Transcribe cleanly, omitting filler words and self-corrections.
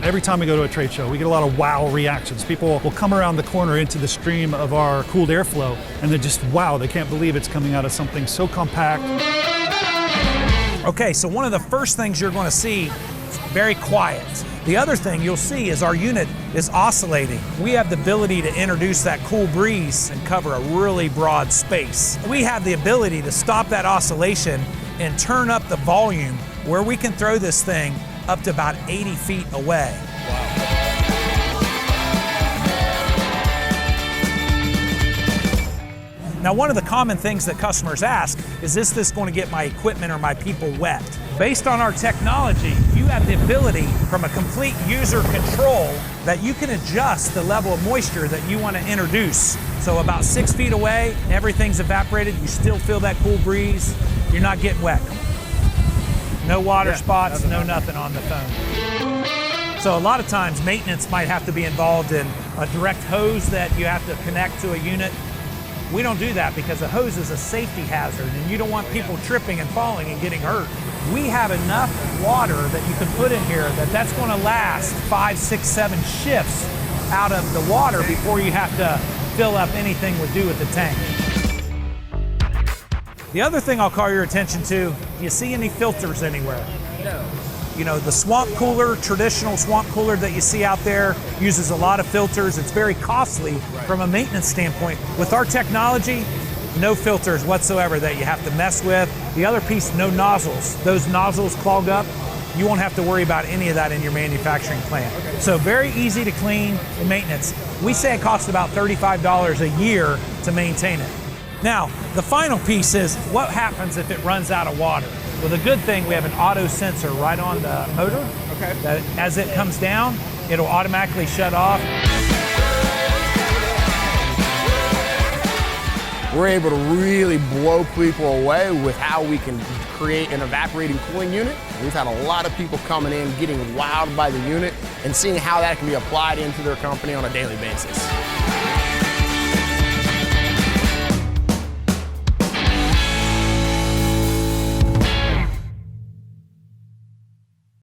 Every time we go to a trade show, we get a lot of wow reactions. People will come around the corner into the stream of our cooled airflow, and they're just, wow, they can't believe it's coming out of something so compact. Okay, so one of the first things you're going to see is very quiet. The other thing you'll see is our unit is oscillating. We have the ability to introduce that cool breeze and cover a really broad space. We have the ability to stop that oscillation and turn up the volume where we can throw this thing up to about 80 feet away. Now, one of the common things that customers ask is this going to get my equipment or my people wet? Based on our technology, you have the ability from a complete user control that you can adjust the level of moisture that you want to introduce. So about 6 feet away, everything's evaporated, you still feel that cool breeze, you're not getting wet. No water spots, no nothing on the phone. So a lot of times maintenance might have to be involved in a direct hose that you have to connect to a unit. We don't do that because a hose is a safety hazard and you don't want people tripping and falling and getting hurt. We have enough water that you can put in here that's going to last 5, 6, 7 shifts out of the water before you have to fill up anything to do with the tank. The other thing I'll call your attention to, do you see any filters anywhere? No. You know, the swamp cooler, traditional swamp cooler that you see out there uses a lot of filters. It's very costly from a maintenance standpoint. With our technology, no filters whatsoever that you have to mess with. The other piece, no nozzles. Those nozzles clog up. You won't have to worry about any of that in your manufacturing plant. Okay. So very easy to clean and maintenance. We say it costs about $35 a year to maintain it. Now, the final piece is what happens if it runs out of water? Well, the good thing, we have an auto sensor right on the motor. Okay. That as it comes down, it'll automatically shut off. We're able to really blow people away with how we can create an evaporating cooling unit. We've had a lot of people coming in, getting wowed by the unit, and seeing how that can be applied into their company on a daily basis.